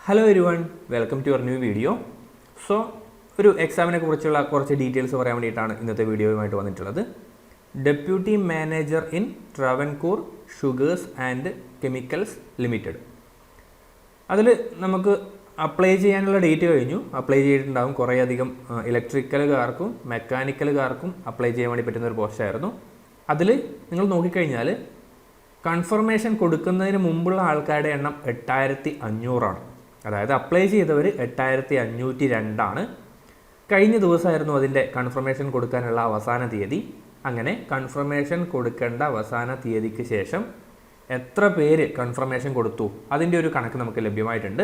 Hello everyone, welcome to your new video. So ഒരു എക്സാമിനെ കുറിച്ചുള്ള കുറച്ച് ഡീറ്റെയിൽസ് പറയാൻ വേണ്ടിയിട്ടാണ് ഇന്നത്തെ വീഡിയോയുമായിട്ട് വന്നിട്ടുള്ളത്. Deputy manager in Travancore sugars and chemicals limited. അതിൽ നമുക്ക് അപ്ലൈ ചെയ്യാനുള്ള ഡേറ്റ് കഴിഞ്ഞു. അപ്ലൈ ചെയ്തിട്ടുണ്ടാകും. കുറേയധികം ഇലക്ട്രിക്കലുകാർക്കും മെക്കാനിക്കലുകാർക്കും അപ്ലൈ ചെയ്യാൻ വേണ്ടി പറ്റുന്ന ഒരു പോസ്റ്റായിരുന്നു. അതിൽ നിങ്ങൾ നോക്കിക്കഴിഞ്ഞാൽ കൺഫർമേഷൻ കൊടുക്കുന്നതിന് മുമ്പുള്ള ആൾക്കാരുടെ എണ്ണം 8500 അതായത് അപ്ലൈ ചെയ്തവർ 8502 കഴിഞ്ഞ ദിവസമായിരുന്നു അതിൻ്റെ കൺഫർമേഷൻ കൊടുക്കാനുള്ള അവസാന തീയതി. അങ്ങനെ കൺഫർമേഷൻ കൊടുക്കേണ്ട അവസാന തീയതിക്ക് ശേഷം എത്ര പേര് കൺഫർമേഷൻ കൊടുത്തു അതിൻ്റെ ഒരു കണക്ക് നമുക്ക് ലഭ്യമായിട്ടുണ്ട്.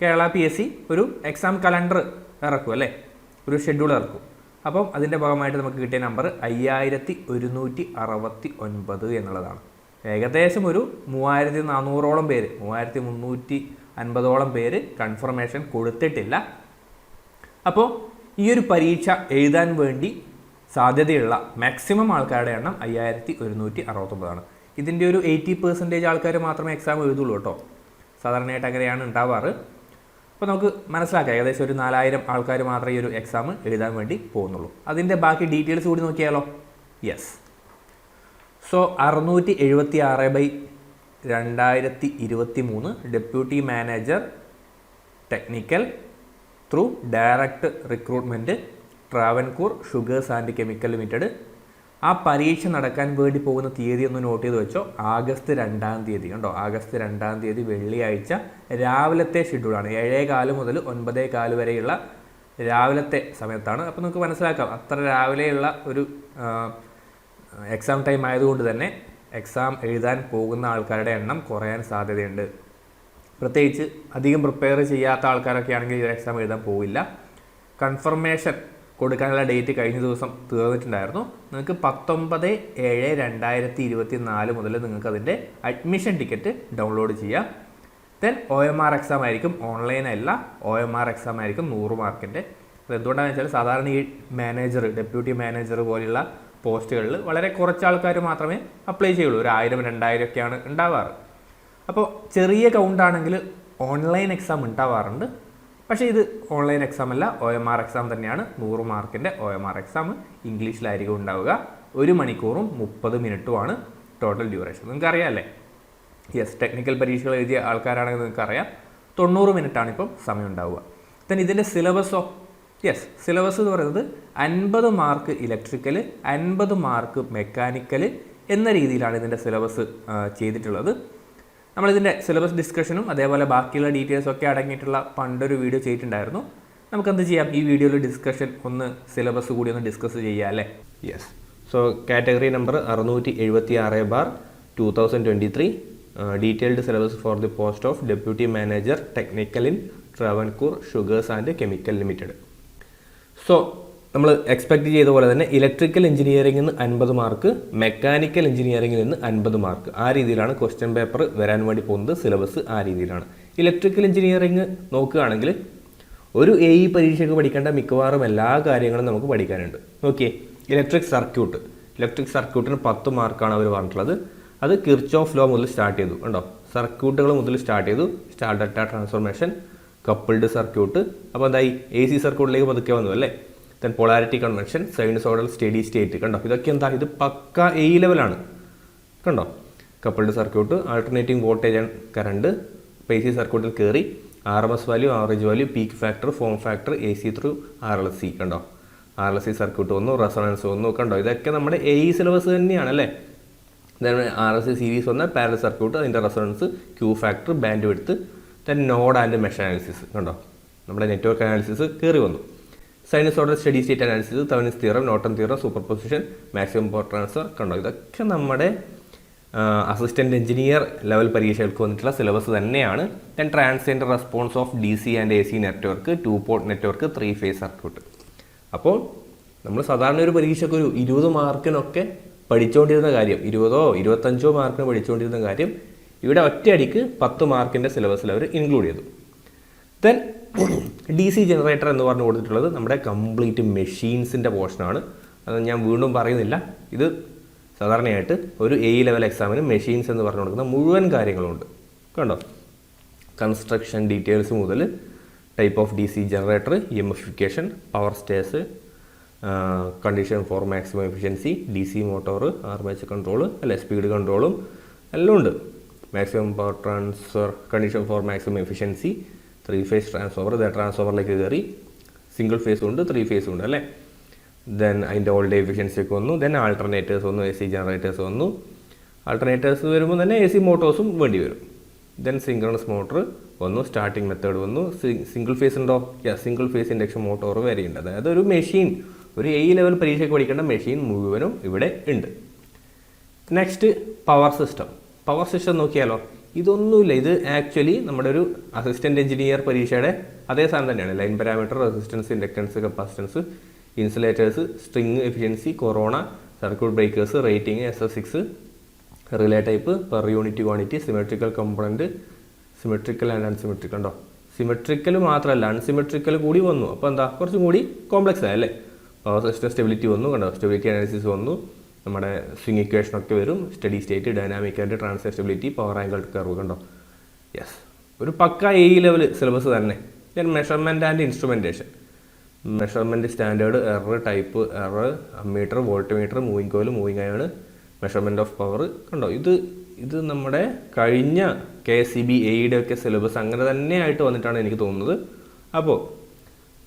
കേരള PSC ഒരു എക്സാം കലണ്ടർ ഇറക്കും അല്ലേ, ഒരു ഷെഡ്യൂൾ ഇറക്കും. അപ്പം അതിൻ്റെ ഭാഗമായിട്ട് നമുക്ക് കിട്ടിയ നമ്പർ 5169 എന്നുള്ളതാണ്. ഏകദേശം ഒരു 3400 പേര്, 3350 പേര് കൺഫർമേഷൻ കൊടുത്തിട്ടില്ല. അപ്പോൾ ഈ ഒരു പരീക്ഷ എഴുതാൻ വേണ്ടി സാധ്യതയുള്ള മാക്സിമം ആൾക്കാരുടെ എണ്ണം 5169. ഇതിൻ്റെ ഒരു 80% ആൾക്കാർ മാത്രമേ എക്സാം എഴുതുള്ളൂ കേട്ടോ. സാധാരണയായിട്ട് അങ്ങനെയാണ് ഉണ്ടാവാറ്. അപ്പോൾ നമുക്ക് മനസ്സിലാക്കാം, ഏകദേശം ഒരു 4000 ആൾക്കാർ മാത്രമേ ഈ ഒരു എക്സാം എഴുതാൻ വേണ്ടി പോകുന്നുള്ളൂ. അതിൻ്റെ ബാക്കി ഡീറ്റെയിൽസ് കൂടി നോക്കിയാലോ. Yes, so 676/2023 deputy manager technical through direct recruitment Travancore sugars and chemical limited. ആ പരീക്ഷ നടക്കാൻ വേണ്ടി പോകുന്ന തീയതി ഒന്ന് നോട്ട് ചെയ്ത് വെച്ചോ. ആഗസ്റ്റ് 2 കണ്ടോ, ആഗസ്റ്റ് 2 വെള്ളിയാഴ്ച രാവിലത്തെ ഷെഡ്യൂളാണ്. 7:15 മുതൽ 9:15 വരെയുള്ള രാവിലത്തെ സമയത്താണ്. അപ്പോൾ നമുക്ക് മനസ്സിലാക്കാം, അത്ര രാവിലെയുള്ള ഒരു എക്സാം ടൈം ആയതുകൊണ്ട് തന്നെ എക്സാം എഴുതാൻ പോകുന്ന ആൾക്കാരുടെ എണ്ണം കുറയാൻ സാധ്യതയുണ്ട്. പ്രത്യേകിച്ച് അധികം പ്രിപ്പയർ ചെയ്യാത്ത ആൾക്കാരൊക്കെ ആണെങ്കിൽ ഈ എക്സാം എഴുതാൻ പോവില്ല. കൺഫർമേഷൻ കൊടുക്കാനുള്ള ഡേറ്റ് കഴിഞ്ഞ ദിവസം തീർന്നിട്ടുണ്ടായിരുന്നു. നിങ്ങൾക്ക് 19/7/2024 മുതൽ നിങ്ങൾക്ക് അതിൻ്റെ അഡ്മിഷൻ ടിക്കറ്റ് ഡൗൺലോഡ് ചെയ്യാം. ദെൻ OMR എക്സാം ആയിരിക്കും, ഓൺലൈൻ അല്ല, OMR എക്സാം ആയിരിക്കും 100 മാർക്കിൻ്റെ. അത് എന്തുകൊണ്ടാണെന്ന് വെച്ചാൽ സാധാരണ ഈ മാനേജർ, ഡെപ്യൂട്ടി മാനേജർ പോലെയുള്ള പോസ്റ്റുകളിൽ വളരെ കുറച്ച് ആൾക്കാർ മാത്രമേ അപ്ലൈ ചെയ്യുള്ളൂ. ഒരു 1000-2000 ഒക്കെയാണ് ഉണ്ടാവാറ്. അപ്പോൾ ചെറിയ കൗണ്ടാണെങ്കിൽ ഓൺലൈൻ എക്സാം ഉണ്ടാവാറുണ്ട്. പക്ഷേ ഇത് ഓൺലൈൻ എക്സാം അല്ല, OMR എക്സാം തന്നെയാണ്. 100 മാർക്കിൻ്റെ OMR എക്സാം ഇംഗ്ലീഷിലായിരിക്കും ഉണ്ടാവുക. 1 മണിക്കൂറും 30 മിനിറ്റുമാണ് ടോട്ടൽ ഡ്യൂറേഷൻ. നിങ്ങൾക്കറിയാം അല്ലേ? യെസ്, ടെക്നിക്കൽ പരീക്ഷകൾ എഴുതിയ ആൾക്കാരാണെങ്കിൽ നിങ്ങൾക്കറിയാം 90 മിനിറ്റാണ് ഇപ്പം സമയം ഉണ്ടാവുക. then ഇതിൻ്റെ സിലബസോ, യെസ്, സിലബസ് എന്ന് പറയുന്നത് 50 മാർക്ക് ഇലക്ട്രിക്കൽ, 50 മാർക്ക് മെക്കാനിക്കൽ എന്ന രീതിയിലാണ് ഇതിൻ്റെ സിലബസ് ചെയ്തിട്ടുള്ളത്. നമ്മളിതിൻ്റെ സിലബസ് ഡിസ്കഷനും അതേപോലെ ബാക്കിയുള്ള ഡീറ്റെയിൽസും ഒക്കെ അടങ്ങിയിട്ടുള്ള പണ്ടൊരു വീഡിയോ ചെയ്തിട്ടുണ്ടായിരുന്നു. നമുക്കെന്ത് ചെയ്യാം, ഈ വീഡിയോയിൽ ഡിസ്കഷൻ ഒന്ന് സിലബസ് കൂടി ഒന്ന് ഡിസ്കസ് ചെയ്യാം അല്ലേ. Yes, so category number 676/2023 detailed syllabus for the post of deputy manager technical in Travancore sugars and chemical limited. So നമ്മൾ എക്സ്പെക്റ്റ് ചെയ്ത പോലെ തന്നെ ഇലക്ട്രിക്കൽ എഞ്ചിനീയറിംഗിൽ നിന്ന് 50 മാർക്ക്, മെക്കാനിക്കൽ എഞ്ചിനീയറിംഗിൽ നിന്ന് 50 മാർക്ക്, ആ രീതിയിലാണ് ക്വസ്റ്റ്യൻ പേപ്പർ വരാൻ വേണ്ടി പോകുന്നത്. സിലബസ് ആ രീതിയിലാണ്. ഇലക്ട്രിക്കൽ എഞ്ചിനീയറിംഗ് നോക്കുകയാണെങ്കിൽ ഒരു AE പരീക്ഷയ്ക്ക് പഠിക്കേണ്ട മിക്കവാറും എല്ലാ കാര്യങ്ങളും നമുക്ക് പഠിക്കാനുണ്ട്. ഓക്കെ, ഇലക്ട്രിക് സർക്യൂട്ടിന് 10 മാർക്കാണ് അവർ പറഞ്ഞിട്ടുള്ളത്. അത് കിർച്ചോഫ് ലോ മുതൽ സ്റ്റാർട്ട് ചെയ്തു. കണ്ടോ, സർക്യൂട്ടുകൾ മുതൽ സ്റ്റാർട്ട് ചെയ്തു. Star delta transformation, coupled circuit, അപ്പോൾ എന്തായി AC സർക്യൂട്ടിലേക്ക് പതുക്കെ വന്നു അല്ലേ. Then polarity convention, sinusoidal steady state. കണ്ടോ, ഇതൊക്കെ എന്താ, ഇത് പക്ക AE ലെവലാണ്. കണ്ടോ, coupled circuit, alternating voltage and current, AC സർക്യൂട്ടിൽ കയറി RMS value, average value, peak factor, form factor, AC through RLC. കണ്ടോ, RLC സർക്യൂട്ട് വന്നു, റെസൊണൻസ് വന്നു. കണ്ടോ, ഇതൊക്കെ നമ്മുടെ AE സിലബസ് തന്നെയാണ് അല്ലേ. ദെൻ RLC സീരീസ് വന്ന പാരലൽ സർക്യൂട്ട്, അതിൻ്റെ resonance, Q factor, bandwidth, then node and mesh analysis. കണ്ടോ, നമ്മുടെ നെറ്റ്വർക്ക് അനാലിസിസ് കയറി വന്നു. Sinusoidal steady state analysis, Thevenin's theorem, Norton theorem, superposition, maximum power transfer. കണ്ടോ, ഇതൊക്കെ നമ്മുടെ അസിസ്റ്റൻറ്റ് എഞ്ചിനീയർ ലെവൽ പരീക്ഷകൾക്ക് വന്നിട്ടുള്ള സിലബസ് തന്നെയാണ്. Then transient response of DC and AC network, 2 port network, 3 phase circuit. അപ്പോൾ നമ്മൾ സാധാരണ ഒരു പരീക്ഷയ്ക്ക് ഒരു 20 മാർക്കിനൊക്കെ പഠിച്ചുകൊണ്ടിരുന്ന കാര്യം, 20-25 മാർക്കിന് പഠിച്ചുകൊണ്ടിരുന്ന കാര്യം ഇവിടെ ഒറ്റയടിക്ക് 10 മാർക്കിൻ്റെ സിലബസിൽ അവർ ഇൻക്ലൂഡ് ചെയ്തു. ദെൻ DC ജനറേറ്റർ എന്ന് പറഞ്ഞു കൊടുത്തിട്ടുള്ളത് നമ്മുടെ കംപ്ലീറ്റ് മെഷീൻസിൻ്റെ പോർഷനാണ്. അത് ഞാൻ വീണ്ടും പറയുന്നില്ല. ഇത് സാധാരണയായിട്ട് ഒരു AE ലെവൽ എക്സാമിന് മെഷീൻസ് എന്ന് പറഞ്ഞു കൊടുക്കുന്ന മുഴുവൻ കാര്യങ്ങളുണ്ട്. കണ്ടോ, കൺസ്ട്രക്ഷൻ ഡീറ്റെയിൽസ് മുതൽ type of DC generator, EMFification, power stages, condition for maximum efficiency, DC motor, armature control അല്ലെ, സ്പീഡ് കൺട്രോളും എല്ലാം ഉണ്ട്. Maximum power transfer, condition for maximum efficiency, 3 phase transformer, ട്രാൻസ്ഫോമറിലേക്ക് കയറി സിംഗിൾ ഫേസും ഉണ്ട് 3 phase ഉണ്ട് അല്ലേ. ദെൻ അതിൻ്റെ ഓൾഡ് എഫിഷ്യൻസി ഒക്കെ വന്നു. ദെൻ ആൾട്ടർനേറ്റേഴ്സ് വന്നു, AC ജനറേറ്റേഴ്സ് വന്നു. ആൾട്ടർനേറ്റേഴ്സ് വരുമ്പോൾ തന്നെ AC മോട്ടോഴ്സും വേണ്ടി വരും. ദെൻ സിംഗ്രണസ് മോട്ടർ വന്നു, സ്റ്റാർട്ടിംഗ് മെത്തേഡ് വന്നു. സിംഗിൾ ഫേസ് ഉണ്ടോ? സിംഗിൾ ഫേസ് ഇൻഡക്ഷൻ മോട്ടോർ വരെയുണ്ട്. അതായത് ഒരു മെഷീൻ, ഒരു A ലെവൽ പരീക്ഷയ്ക്ക് പഠിക്കേണ്ട മെഷീൻ മുഴുവനും ഇവിടെ ഉണ്ട്. Next power system. Power system നോക്കിയാലോ, ഇതൊന്നുമില്ല. ഇത് ആക്ച്വലി നമ്മുടെ ഒരു അസിസ്റ്റൻറ്റ് എഞ്ചിനീയർ പരീക്ഷയുടെ അതേ സാധനം തന്നെയാണ്. Line parameter, resistance, inductance, capacitance, insulators, string efficiency, corona, circuit breakers, rating, SS6, relay type, per unit quantity, symmetrical component, symmetrical and unsymmetrical ഉണ്ടോ? സിമെട്രിക്കൽ മാത്രമല്ല അൺസിമെട്രിക്കൽ കൂടി വന്നു. അപ്പോൾ എന്താ, കുറച്ചും കൂടി കോംപ്ലക്സ് ആയല്ലേ. പവർ സിസ്റ്റം സ്റ്റെബിലിറ്റി വന്നു, കണ്ടോ, സ്റ്റെബിലിറ്റി അനാലിസിസ് വന്നു, നമ്മുടെ സ്വിങ് ഇക്വേഷനൊക്കെ വരും, steady state, dynamic and transfer stability, power angle curve, കണ്ടോ. യെസ്, ഒരു പക്ക A ലെവൽ സിലബസ് തന്നെ. Then measurement and instrumentation. Measurement standard, error, type error, ammeter, volt meter, moving coil, moving iron, measurement of power, കണ്ടോ. ഇത് നമ്മുടെ കഴിഞ്ഞ KSEB AEയുടെ ഒക്കെ syllabus അങ്ങനെ തന്നെ ആയിട്ട് വന്നിട്ടാണ് എനിക്ക് തോന്നുന്നത്. അപ്പോൾ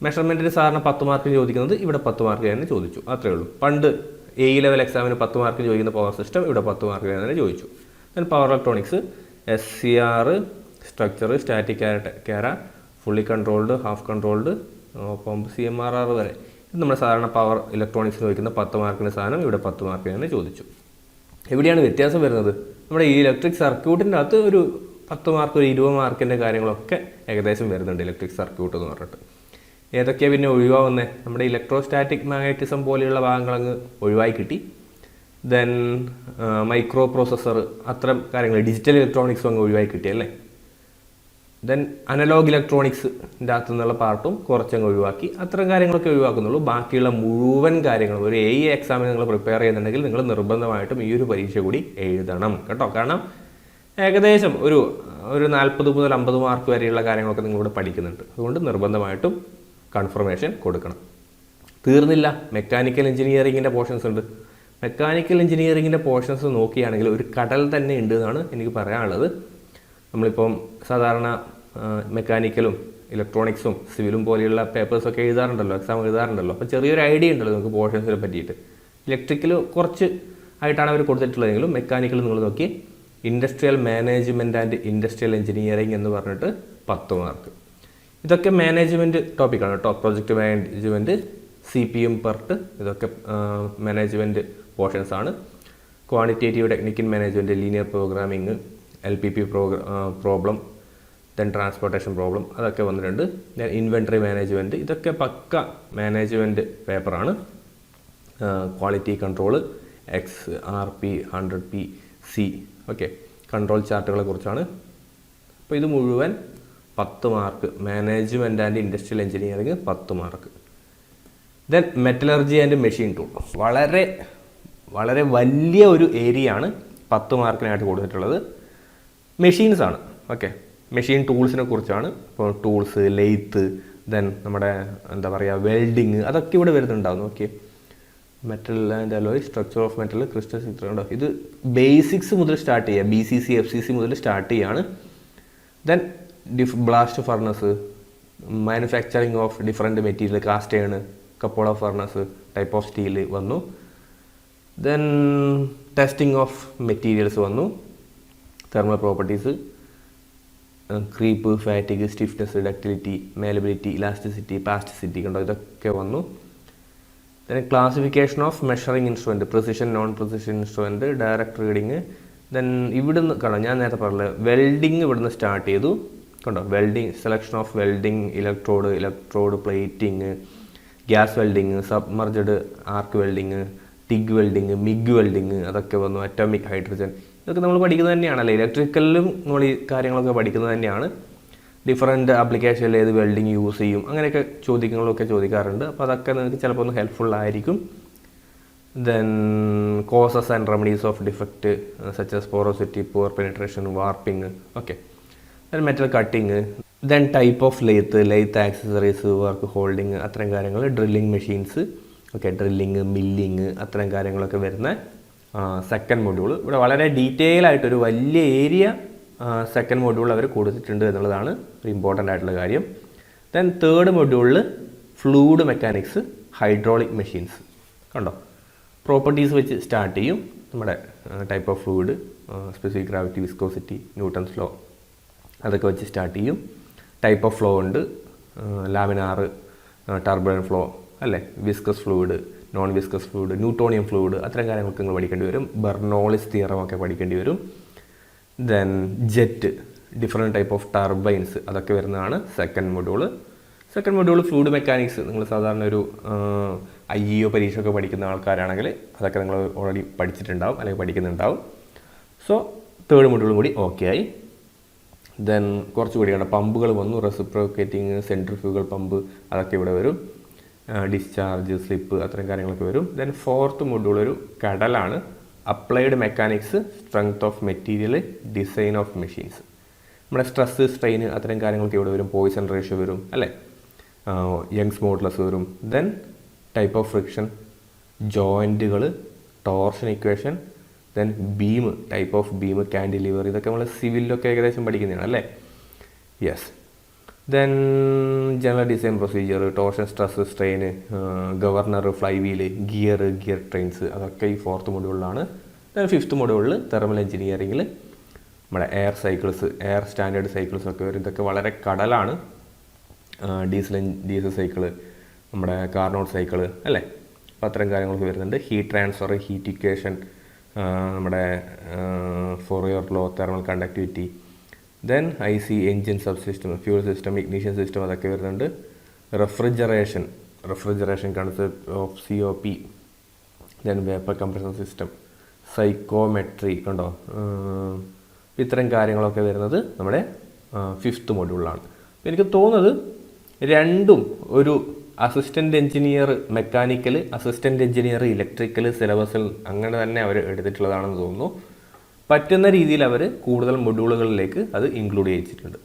മെഷർമെൻറ്റിന് സാറിന് 10 മാർക്ക് ചോദിക്കുന്നത് ഇവിടെ 10 മാർക്ക് തന്നെ ചോദിച്ചു, അത്രയേ ഉള്ളൂ. പണ്ട് A ലെവൽ എക്സാമിന് 10 മാർക്ക് ചോദിക്കുന്ന പവർ സിസ്റ്റം ഇവിടെ 10 മാർക്ക് തന്നെ ചോദിച്ചു. Then power electronics, SCR, structure, static കാര, fully controlled, half controlled, pump, CMRR വരെ. ഇത് നമ്മുടെ സാധാരണ പവർ ഇലക്ട്രോണിക്സ് ചോദിക്കുന്ന 10 മാർക്കിന് സാധനം ഇവിടെ 10 മാർക്ക് തന്നെ ചോദിച്ചു. എവിടെയാണ് വ്യത്യാസം വരുന്നത്? നമ്മുടെ ഈ ഇലക്ട്രിക് സർക്യൂട്ടിൻ്റെ അകത്ത് ഒരു 10 മാർക്ക്, ഒരു 20 മാർക്കിൻ്റെ കാര്യങ്ങളൊക്കെ ഏകദേശം വരുന്നുണ്ട് ഇലക്ട്രിക് സർക്യൂട്ട് എന്ന് പറഞ്ഞിട്ട്. ഏതൊക്കെയാണ് പിന്നെ ഒഴിവാകുന്നത്? നമ്മുടെ ഇലക്ട്രോസ്റ്റാറ്റിക് മാഗ്നറ്റിസം പോലെയുള്ള ഭാഗങ്ങളങ്ങ് ഒഴിവായി കിട്ടി. ദെൻ മൈക്രോ പ്രോസസ്സർ, അത്തരം കാര്യങ്ങൾ, ഡിജിറ്റൽ ഇലക്ട്രോണിക്സും അങ്ങ് ഒഴിവായി കിട്ടിയല്ലേ. ദെൻ അനലോഗ് ഇലക്ട്രോണിക്സിൻ്റെ അകത്തു നിന്നുള്ള പാർട്ടും കുറച്ചങ്ങ് ഒഴിവാക്കി. അത്തരം കാര്യങ്ങളൊക്കെ ഒഴിവാക്കുന്നുള്ളൂ. ബാക്കിയുള്ള മുഴുവൻ കാര്യങ്ങളും ഒരു AE എക്സാമിന് നിങ്ങൾ പ്രിപ്പയർ ചെയ്യുന്നുണ്ടെങ്കിൽ നിങ്ങൾ നിർബന്ധമായിട്ടും ഈ ഒരു പരീക്ഷ കൂടി എഴുതണം കേട്ടോ. കാരണം ഏകദേശം ഒരു 40 മുതൽ 50 മാർക്ക് വരെയുള്ള കാര്യങ്ങളൊക്കെ നിങ്ങളിവിടെ പഠിക്കുന്നുണ്ട്. അതുകൊണ്ട് നിർബന്ധമായിട്ടും കൺഫർമേഷൻ കൊടുക്കണം. തീർന്നില്ല, മെക്കാനിക്കൽ എഞ്ചിനീയറിങ്ങിൻ്റെ പോർഷൻസ് ഉണ്ട്. മെക്കാനിക്കൽ എഞ്ചിനീയറിങ്ങിൻ്റെ പോർഷൻസ് നോക്കുകയാണെങ്കിൽ ഒരു കടൽ തന്നെ ഉണ്ട് എന്നാണ് എനിക്ക് പറയാനുള്ളത്. നമ്മളിപ്പം സാധാരണ മെക്കാനിക്കലും ഇലക്ട്രോണിക്സും സിവിലും പോലെയുള്ള പേപ്പേഴ്സൊക്കെ എഴുതാറുണ്ടല്ലോ, എക്സാം എഴുതാറുണ്ടല്ലോ. അപ്പോൾ ചെറിയൊരു ഐഡിയ ഉണ്ടല്ലോ നമുക്ക് പോർഷൻസിനെ പറ്റിയിട്ട്. ഇലക്ട്രിക്കൽ കുറച്ച് ആയിട്ടാണ് അവർ കൊടുത്തിട്ടുള്ളതെങ്കിലും മെക്കാനിക്കൽ നിങ്ങൾ നോക്കി industrial management and industrial engineering എന്ന് പറഞ്ഞിട്ട് 10 മാർക്ക്. ഇതൊക്കെ മാനേജ്മെൻറ്റ് ടോപ്പിക്കാണ് കേട്ടോ. പ്രൊജക്റ്റ് മാനേജ്മെൻറ്റ്, CPM പെർട്ട്, ഇതൊക്കെ മാനേജ്മെൻറ്റ് പോർഷൻസ് ആണ്. Quantitative technical management, linear programming, LPP problem, then transportation problem, അതൊക്കെ വന്നിട്ടുണ്ട്. ദെൻ ഇൻവെൻട്രി മാനേജ്മെൻറ്റ്, ഇതൊക്കെ പക്ക മാനേജ്മെൻറ്റ് പേപ്പറാണ്. Quality control, XRP, 100PC, okay, control ചാർട്ടുകളെ കുറിച്ചാണ്. അപ്പോൾ ഇത് മുഴുവൻ 10 mark. Management and industrial engineering 10 mark. Then metallurgy and machine tool, വളരെ വളരെ വലിയ ഒരു ഏരിയ ആണ് 10 മാർക്കിനായിട്ട് കൊടുത്തിട്ടുള്ളത്. മെഷീൻസ് ആണ്, ഓക്കെ. മെഷീൻ ടൂൾസിനെ കുറിച്ചാണ്. ഇപ്പോൾ ടൂൾസ്, ലെയ്ത്ത്, ദെൻ നമ്മുടെ എന്താ പറയുക വെൽഡിങ്, അതൊക്കെ ഇവിടെ വരുന്നുണ്ടാവും. Okay, metal and alloy, structure of metal, crystal structure ഉണ്ടോ. ഇത് ബേസിക്സ് മുതൽ സ്റ്റാർട്ട് ചെയ്യുക, BCC FCC മുതൽ സ്റ്റാർട്ട് ചെയ്യാണ്. Then blast furnace, manufacturing of different material, cast iron, cupola furnace, type of steel വന്നു. ദെൻ ടെസ്റ്റിംഗ് ഓഫ് മെറ്റീരിയൽസ് വന്നു, thermal properties, creep, fatigue, stiffness, ductility, malleability, elasticity, plasticity, കണ്ടോ, ഇതൊക്കെ വന്നു. Then classification of measuring instrument, precision, non precision instrument, direct reading. Then ഇവിടുന്ന് കണ്ടോ, ഞാൻ നേരത്തെ പറഞ്ഞത് വെൽഡിങ് ഇവിടുന്ന് സ്റ്റാർട്ട് ചെയ്തു. കണ്ടോ, welding, selection of welding, electrode plating, gas welding, submerged arc welding, TIG welding, MIG welding, അതൊക്കെ വന്നു. അറ്റോമിക് ഹൈഡ്രജൻ, ഇതൊക്കെ നമ്മൾ പഠിക്കുന്നത് തന്നെയാണല്ലോ. ഇലക്ട്രിക്കലിലും നമ്മൾ ഈ കാര്യങ്ങളൊക്കെ പഠിക്കുന്നത് തന്നെയാണ്. ഡിഫറെൻറ്റ് ആപ്ലിക്കേഷനിൽ ഏത് വെൽഡിങ് യൂസ് ചെയ്യും, അങ്ങനെയൊക്കെ ചോദ്യങ്ങളൊക്കെ ചോദിക്കാറുണ്ട്. അപ്പോൾ അതൊക്കെ നിങ്ങൾക്ക് ചിലപ്പോൾ ഒന്ന് ഹെൽപ്ഫുൾ ആയിരിക്കും. Then causes and remedies of defect such as porosity, poor penetration, warping, okay. Metal cutting, then type of lathe accessories, work holding, അത്തരം കാര്യങ്ങൾ, drilling machines, okay, drilling, milling, അത്തരം കാര്യങ്ങളൊക്കെ വരുന്ന സെക്കൻഡ് മൊഡ്യൂൾ. ഇവിടെ വളരെ ഡീറ്റെയിൽ ആയിട്ടൊരു വലിയ ഏരിയ സെക്കൻഡ് മൊഡ്യൂൾ അവർ കൊടുത്തിട്ടുണ്ട് എന്നുള്ളതാണ് ഒരു ഇമ്പോർട്ടൻ്റ് ആയിട്ടുള്ള കാര്യം. ദെൻ തേർഡ് മൊഡ്യൂളിൽ ഫ്ലൂയിഡ് മെക്കാനിക്സ്, ഹൈഡ്രോളിക് മെഷീൻസ്. കണ്ടോ, പ്രോപ്പർട്ടീസ് വെച്ച് സ്റ്റാർട്ട് ചെയ്യും. നമ്മുടെ type of fluid, specific gravity, viscosity, Newton's law, അതൊക്കെ വെച്ച് സ്റ്റാർട്ട് ചെയ്യും. ടൈപ്പ് ഓഫ് ഫ്ലോ ഉണ്ട്, ലാമിനാർ, ടർബുലന്റ് ഫ്ലോ, അല്ലേ, viscous fluid, non viscous fluid, Newtonian fluid, അത്തരം കാര്യങ്ങളൊക്കെ നിങ്ങൾ പഠിക്കേണ്ടി വരും. ബെർണോളിസ് തിയറം ഒക്കെ പഠിക്കേണ്ടി വരും. Then jet, different type of turbines, അതൊക്കെ വരുന്നതാണ് second module. Second module fluid mechanics. നിങ്ങൾ സാധാരണ ഒരു IEO പരീക്ഷയൊക്കെ പഠിക്കുന്ന ആൾക്കാരാണെങ്കിൽ അതൊക്കെ നിങ്ങൾ ഓൾറെഡി പഠിച്ചിട്ടുണ്ടാവും അല്ലെങ്കിൽ പഠിക്കുന്നുണ്ടാവും. സോ തേർഡ് മൊഡ്യൂളും കൂടി ഓക്കെ ആയി. ദെൻ കുറച്ചുകൂടിയാണ് പമ്പുകൾ വന്നു, റെസിപ്രോക്കേറ്റിംഗ്, സെൻട്രിഫ്യൂഗൽ പമ്പ്, അതൊക്കെ ഇവിടെ വരും. ഡിസ്ചാർജ്, സ്ലിപ്പ്, അത്തരം കാര്യങ്ങളൊക്കെ വരും. ദെൻ ഫോർത്ത് മൊഡ്യൂൾ ഒരു കടലാണ്, applied mechanics, strength of material, design of machines. നമ്മുടെ സ്ട്രെസ്, സ്ട്രെയിൻ, അത്തരം കാര്യങ്ങളൊക്കെ ഇവിടെ വരും. പോയിസൺ റേഷ്യോ വരും, അല്ലേ, യങ്സ് മോഡുലസ് വരും. ദെൻ ടൈപ്പ് ഓഫ് ഫ്രിക്ഷൻ, ജോയിൻറ്റുകൾ, torsion equation, then beam, type of beam, cantilever, ഇതൊക്കെ നമ്മൾ സിവിലൊക്കെ ഏകദേശം പഠിക്കുന്നതാണ്, അല്ലേ. Yes. Then general design procedure, torsion, stress, strain, governor, flywheel, gear trains, അതൊക്കെ ഈ ഫോർത്ത് മൊഡ്യൂളിലാണ്. ദെൻ ഫിഫ്ത്ത് മൊഡ്യൂളിൽ തെർമൽ എഞ്ചിനീയറിങ്ങിൽ നമ്മുടെ air cycles, air standard cycles ഒക്കെ വരും. ഇതൊക്കെ വളരെ കടലാണ്. ഡീസൽ സൈക്കിള്, നമ്മുടെ കാർനോട്ട് സൈക്കിള്, അല്ലേ, അപ്പോൾ അത്തരം കാര്യങ്ങളൊക്കെ വരുന്നുണ്ട്. ഹീറ്റ് ട്രാൻസ്ഫർ, ഹീറ്റ് ഇക്വേഷൻ, നമ്മുടെ Fourier law, thermal conductivity. Then IC, engine sub system, fuel system, ignition system, അതൊക്കെ വരുന്നുണ്ട്. Refrigeration concept of COP. Then vapour compression system, psychrometry, കണ്ടോ, ഇത്തരം കാര്യങ്ങളൊക്കെ വരുന്നത് നമ്മുടെ ഫിഫ്ത്ത് മൊഡ്യൂളിലാണ്. എനിക്ക് തോന്നുന്നത് രണ്ടും ഒരു assistant engineer mechanical, assistant engineer electrical സിലബസിൽ അങ്ങനെ തന്നെ അവർ എടുത്തിട്ടുള്ളതാണെന്ന് തോന്നുന്നു. പറ്റുന്ന രീതിയിൽ അവർ കൂടുതൽ മൊഡ്യൂളുകളിലേക്ക് അത് ഇൻക്ലൂഡ് ചെയ്തിട്ടുണ്ട്,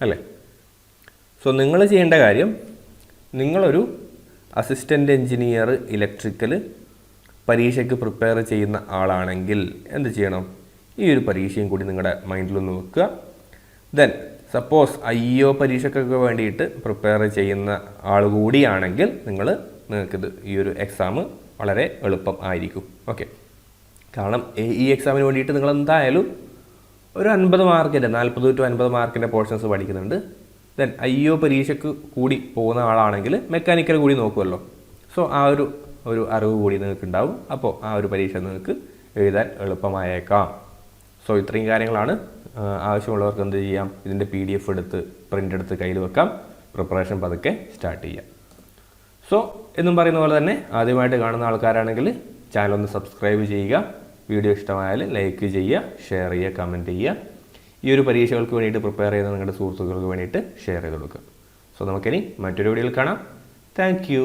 അല്ലേ. സോ നിങ്ങൾ ചെയ്യേണ്ട കാര്യം, നിങ്ങളൊരു അസിസ്റ്റൻ്റ് എഞ്ചിനീയർ ഇലക്ട്രിക്കൽ പരീക്ഷയ്ക്ക് പ്രിപ്പയർ ചെയ്യുന്ന ആളാണെങ്കിൽ എന്ത് ചെയ്യണം, ഈ ഒരു പരീക്ഷയും കൂടി നിങ്ങളുടെ മൈൻഡിലൊന്ന് വെക്കുക. ദെൻ സപ്പോസ് IEO പരീക്ഷയ്ക്കൊക്കെ വേണ്ടിയിട്ട് പ്രിപ്പയർ ചെയ്യുന്ന ആൾ കൂടിയാണെങ്കിൽ നിങ്ങൾക്കിത് ഈ ഒരു എക്സാം വളരെ എളുപ്പം ആയിരിക്കും. ഓക്കെ, കാരണം ഈ എക്സാമിന് വേണ്ടിയിട്ട് നിങ്ങൾ എന്തായാലും ഒരു 50 മാർക്കിൻ്റെ 40 to 50 മാർക്കിൻ്റെ പോർഷൻസ് പഠിക്കുന്നുണ്ട്. ദെൻ IEO പരീക്ഷയ്ക്ക് കൂടി പോകുന്ന ആളാണെങ്കിൽ മെക്കാനിക്കൽ കൂടി നോക്കുമല്ലോ. സോ ആ ഒരു അറിവ് കൂടി നിങ്ങൾക്ക് ഉണ്ടാവും. അപ്പോൾ ആ ഒരു പരീക്ഷ നിങ്ങൾക്ക് എഴുതാൻ എളുപ്പമായേക്കാം. സോ ഇത്രയും കാര്യങ്ങളാണ്. ആവശ്യമുള്ളവർക്ക് എന്ത് ചെയ്യാം, ഇതിൻ്റെ PDF പ്രിൻ്റ് എടുത്ത് കയ്യിൽ വെക്കാം. പ്രിപ്പറേഷൻ പതുക്കെ സ്റ്റാർട്ട് ചെയ്യാം. സോ എന്നും പറയുന്ന പോലെ തന്നെ ആദ്യമായിട്ട് കാണുന്ന ആൾക്കാരാണെങ്കിൽ ചാനൽ ഒന്ന് സബ്സ്ക്രൈബ് ചെയ്യുക. വീഡിയോ ഇഷ്ടമായാൽ ലൈക്ക് ചെയ്യുക, ഷെയർ ചെയ്യുക, കമൻറ്റ് ചെയ്യുക. ഈ ഒരു പരീക്ഷകൾക്ക് വേണ്ടിയിട്ട് പ്രിപ്പയർ ചെയ്യുന്ന നിങ്ങളുടെ സുഹൃത്തുക്കൾക്ക് വേണ്ടിയിട്ട് ഷെയർ ചെയ്ത് കൊടുക്കുക. സോ നമുക്കിനി മറ്റൊരു വീഡിയോയിൽ കാണാം. Thank you.